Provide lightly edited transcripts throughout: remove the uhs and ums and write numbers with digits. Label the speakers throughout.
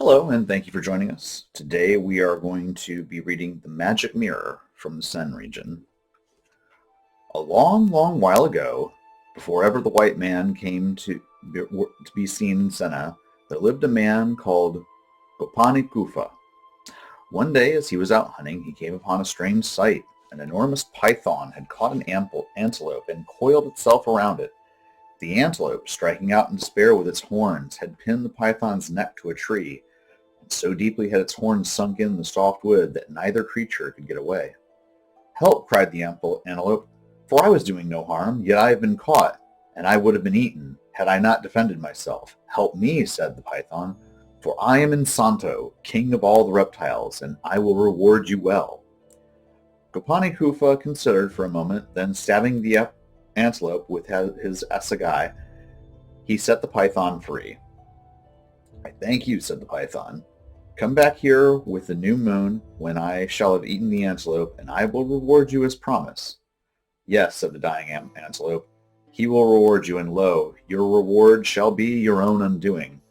Speaker 1: Hello, and thank you for joining us. Today we are going to be reading The Magic Mirror from the Sen region. A long, long while ago, before ever the white man came to be seen in Senna, there lived a man called Gopani Kufa. One day, as he was out hunting, he came upon a strange sight. An enormous python had caught an antelope and coiled itself around it. The antelope, striking out in despair with its horns, had pinned the python's neck to a tree, and so deeply had its horns sunk in the soft wood that neither creature could get away. "Help!" cried the antelope, "for I was doing no harm, yet I have been caught, and I would have been eaten, had I not defended myself. Help me," said the python, "for I am Insanto, king of all the reptiles, and I will reward you well." Gopani Kufa considered for a moment, then stabbing the antelope with his assegai, he set the python free. "I thank you," said the python. "Come back here with the new moon when I shall have eaten the antelope, and I will reward you as promised." "Yes," said the dying antelope, "he will reward you, and lo, your reward shall be your own undoing."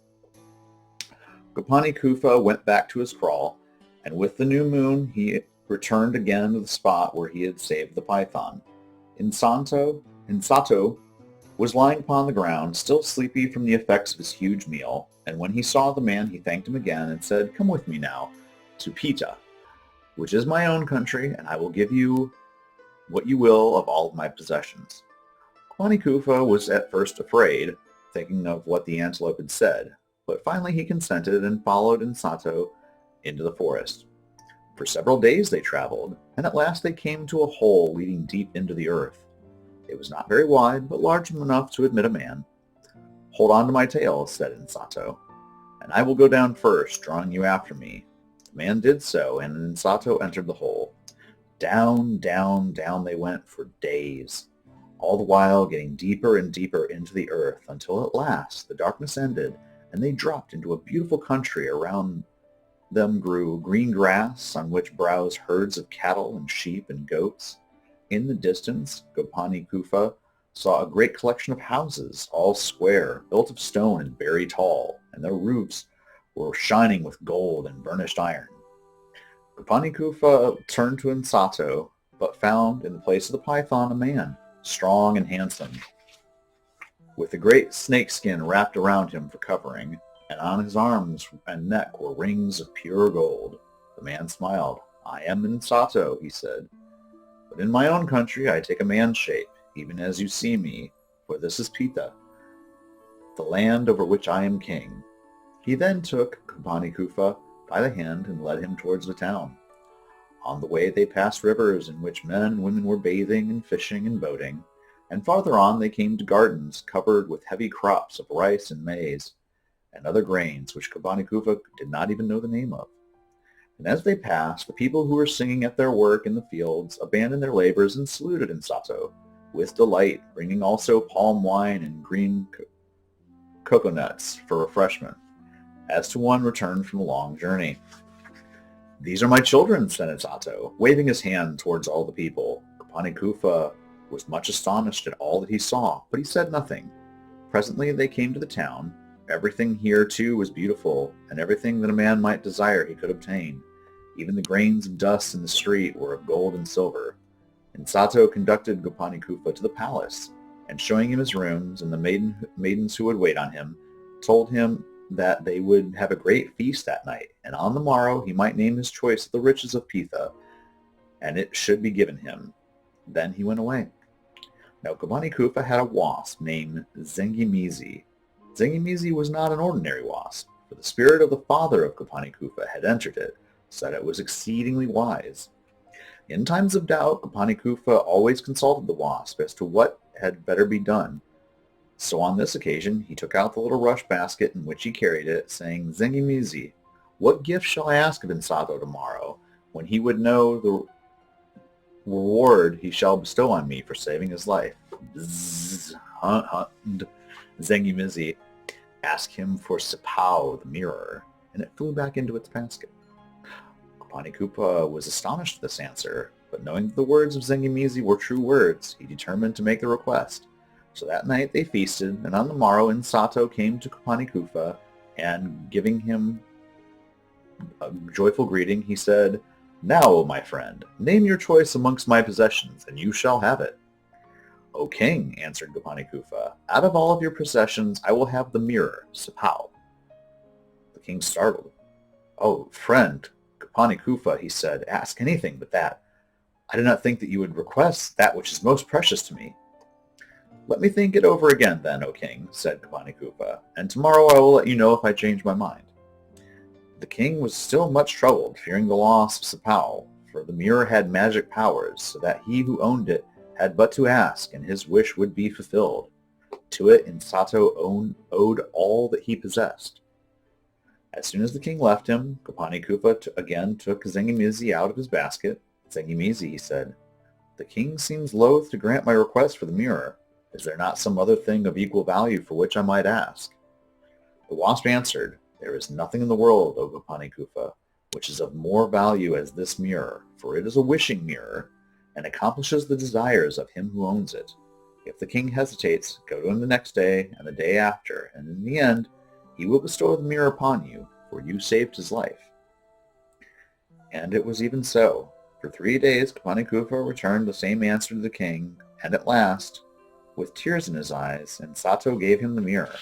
Speaker 1: Gopani Kufa went back to his kraal, and with the new moon he returned again to the spot where he had saved the python. Insato was lying upon the ground, still sleepy from the effects of his huge meal, and when he saw the man he thanked him again and said, "Come with me now to Pita, which is my own country, and I will give you what you will of all of my possessions." Kwani Kufa was at first afraid, thinking of what the antelope had said, but finally he consented and followed Insato into the forest. For several days they traveled, and at last they came to a hole leading deep into the earth. It was not very wide, but large enough to admit a man. "Hold on to my tail," said Insato, "and I will go down first, drawing you after me." The man did so, and Insato entered the hole. Down, down, down they went for days, all the while getting deeper and deeper into the earth, until at last the darkness ended, and they dropped into a beautiful country. Around them grew green grass, on which browsed herds of cattle and sheep and goats. In the distance, Gopani Kufa saw a great collection of houses, all square, built of stone and very tall, and their roofs were shining with gold and burnished iron. Gopani Kufa turned to Insato, but found in the place of the python a man, strong and handsome, with a great snake skin wrapped around him for covering, and on his arms and neck were rings of pure gold. The man smiled. "I am Insato," he said, "but in my own country I take a man's shape, even as you see me, for this is Pita, the land over which I am king." He then took Gopani Kufa by the hand and led him towards the town. On the way they passed rivers in which men and women were bathing and fishing and boating, and farther on they came to gardens covered with heavy crops of rice and maize, and other grains which Gopani Kufa did not even know the name of. And as they passed, the people who were singing at their work in the fields abandoned their labors and saluted Insato with delight, bringing also palm wine and green coconuts for refreshment, as to one returned from a long journey. "These are my children," said Insato, waving his hand towards all the people. Gopani Kufa was much astonished at all that he saw, but he said nothing. Presently they came to the town. Everything here, too, was beautiful, and everything that a man might desire he could obtain. Even the grains of dust in the street were of gold and silver. Insato conducted Gopani Kufa to the palace, and showing him his rooms and the maidens who would wait on him, told him that they would have a great feast that night, and on the morrow he might name his choice of the riches of Pitha, and it should be given him. Then he went away. Now Gopani Kufa had a wasp named Zengimizi. Zengimizi was not an ordinary wasp, for the spirit of the father of Gopani Kufa had entered it, so that it was exceedingly wise. In times of doubt, Gopani Kufa always consulted the wasp as to what had better be done. So on this occasion he took out the little rush basket in which he carried it, saying, "Zengimizi, what gift shall I ask of Insato tomorrow, when he would know the reward he shall bestow on me for saving his life?" Bzzz, Zengimizi, "Ask him for Sipao, the mirror," and it flew back into its basket. Gopani Kufa was astonished at this answer, but knowing that the words of Zengimizi were true words, he determined to make the request. So that night they feasted, and on the morrow Insato came to Gopani Kufa, and giving him a joyful greeting, he said, "Now, O my friend, name your choice amongst my possessions, and you shall have it." "O king," answered Gopani Kufa, "out of all of your possessions I will have the mirror, Sipao." The king startled. "Oh, friend, Gopani Kufa," he said, "ask anything but that. I did not think that you would request that which is most precious to me." "Let me think it over again then, O king," said Gopani Kufa, "and tomorrow I will let you know if I change my mind." The king was still much troubled, fearing the loss of Sipao, for the mirror had magic powers, so that he who owned it had but to ask, and his wish would be fulfilled. To it Insato owed all that he possessed. As soon as the king left him, Gopani Kufa again took Zengimizi out of his basket. "Zengimizi," he said, "the king seems loath to grant my request for the mirror. Is there not some other thing of equal value for which I might ask?" The wasp answered, "There is nothing in the world, O Gopani Kufa, which is of more value as this mirror, for it is a wishing mirror, and accomplishes the desires of him who owns it. If the king hesitates, go to him the next day and the day after, and in the end he will bestow the mirror upon you, for you saved his life." And it was even so. For 3 days Gopani Kufa returned the same answer to the king, and at last, with tears in his eyes, Insato gave him the mirror,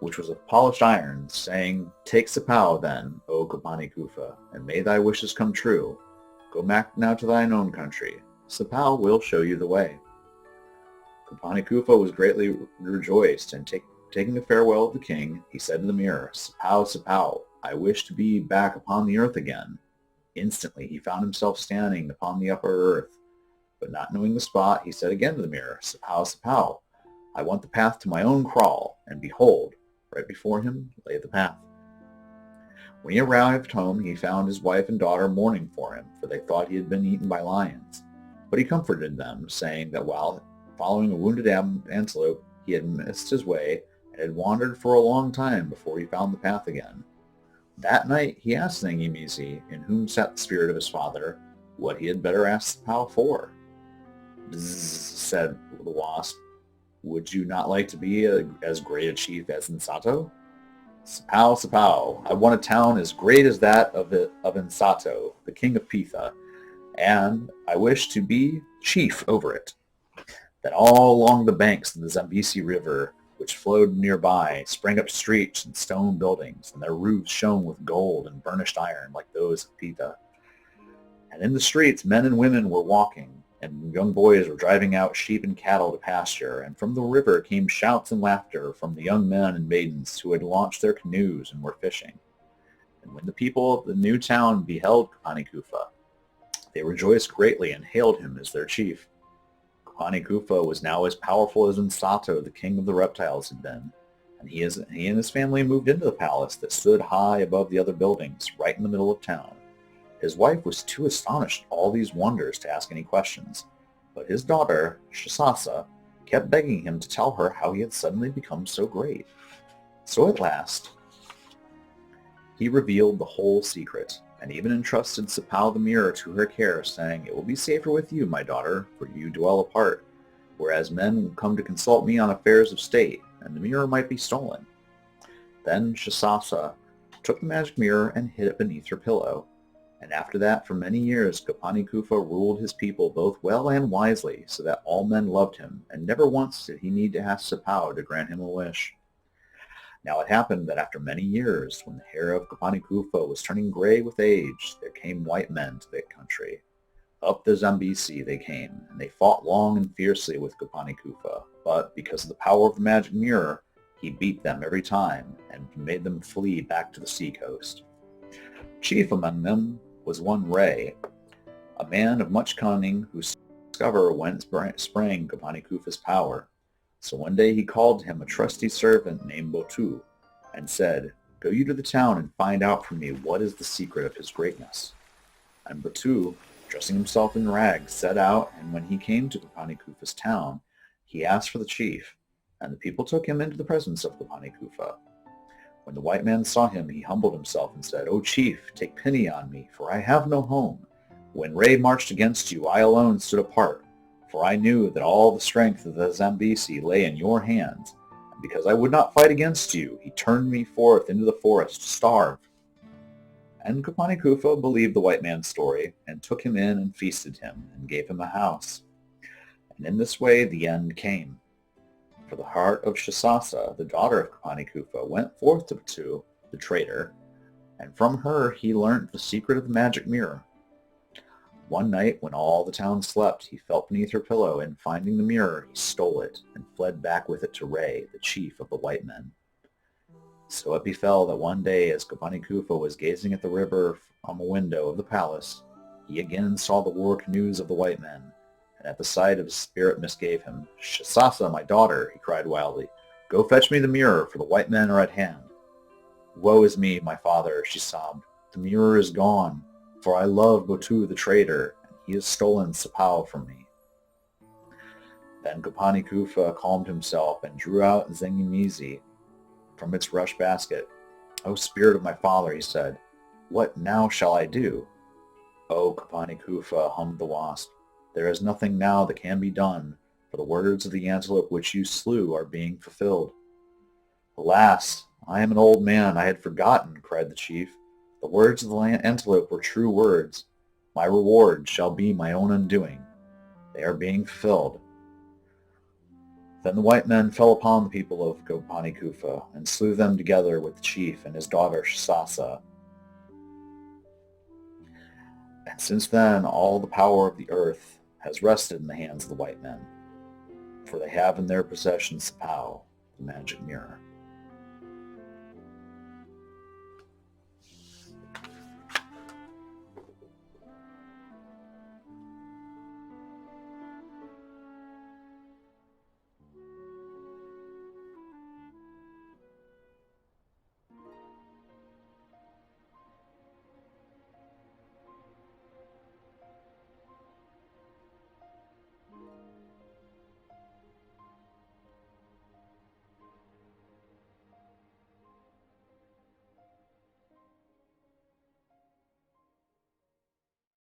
Speaker 1: which was of polished iron, saying, "Take Sipao then, O Gopani Kufa, and may thy wishes come true. Go back now to thine own country. Sipao will show you the way." Gopani Kufa was greatly rejoiced, and taking a farewell of the king, he said to the mirror, "Sipao, Sipao, I wish to be back upon the earth again." Instantly he found himself standing upon the upper earth, but not knowing the spot, he said again to the mirror, "Sipao, Sipao, I want the path to my own kraal," and behold, right before him lay the path. When he arrived home, he found his wife and daughter mourning for him, for they thought he had been eaten by lions. But he comforted them, saying that while following a wounded antelope, he had missed his way and had wandered for a long time before he found the path again. That night he asked Zengimizi, in whom sat the spirit of his father, what he had better ask Sipao for. "Bzzz," said the wasp, "would you not like to be as great a chief as Insato?" "Sipao, Sipao, I want a town as great as that of Insato, the king of Pitha, and I wish to be chief over it. Then all along the banks of the Zambesi River, which flowed nearby, sprang up streets and stone buildings, and their roofs shone with gold and burnished iron like those of Pitha. And in the streets men and women were walking, and young boys were driving out sheep and cattle to pasture, and from the river came shouts and laughter from the young men and maidens who had launched their canoes and were fishing. And when the people of the new town beheld Gopani Kufa, they rejoiced greatly and hailed him as their chief. Gopani Kufa was now as powerful as Insato, the king of the reptiles, had been, and he and his family moved into the palace that stood high above the other buildings, right in the middle of town. His wife was too astonished at all these wonders to ask any questions, but his daughter, Shisasa, kept begging him to tell her how he had suddenly become so great. So at last, he revealed the whole secret, and even entrusted Sipao the mirror to her care, saying, "It will be safer with you, my daughter, for you dwell apart, whereas men will come to consult me on affairs of state, and the mirror might be stolen." Then Shisasa took the magic mirror and hid it beneath her pillow. And after that, for many years, Gopani Kufa ruled his people both well and wisely, so that all men loved him, and never once did he need to ask Sipao to grant him a wish. Now it happened that after many years, when the hair of Gopani Kufa was turning gray with age, there came white men to that country. Up the Zambesi they came, and they fought long and fiercely with Gopani Kufa, but because of the power of the magic mirror, he beat them every time, and made them flee back to the seacoast. Chief among them was one Ray, a man of much cunning who discovered whence sprang Gopani Kufa's power. So one day he called to him a trusty servant named Botu, and said, "Go you to the town and find out for me what is the secret of his greatness." And Botu, dressing himself in rags, set out, and when he came to Gopani Kufa's town, he asked for the chief, and the people took him into the presence of Gopani Kufa. When the white man saw him, he humbled himself and said, "O chief, take pity on me, for I have no home. When Ray marched against you, I alone stood apart, for I knew that all the strength of the Zambesi lay in your hands. And because I would not fight against you, he turned me forth into the forest to starve. And Kupani Kufa believed the white man's story and took him in and feasted him and gave him a house. And in this way the end came. For the heart of Shisasa, the daughter of Kupani Kufa, went forth to Batu, the traitor, and from her he learnt the secret of the magic mirror. One night, when all the town slept, he felt beneath her pillow, and finding the mirror, he stole it and fled back with it to Ray, the chief of the white men. So it befell that one day, as Kupani Kufa was gazing at the river from a window of the palace, he again saw the war canoes of the white men, and at the sight of his spirit misgave him. "Shisasa, my daughter," he cried wildly, "go fetch me the mirror, for the white men are at hand." "Woe is me, my father," she sobbed. "The mirror is gone, for I love Botu the traitor, and he has stolen Sipao from me." Then Kupani Kufa calmed himself and drew out Zengimizi from its rush basket. "O spirit of my father," he said, "what now shall I do?" "O Kupani Kufa," hummed the wasp, "there is nothing now that can be done, for the words of the antelope which you slew are being fulfilled." "Alas, I am an old man, I had forgotten," cried the chief. "The words of the antelope were true words. My reward shall be my own undoing. They are being fulfilled." Then the white men fell upon the people of Kupani Kufa and slew them together with the chief and his daughter Shisasa. And since then all the power of the earth has rested in the hands of the white men, for they have in their possession Sipao, the magic mirror.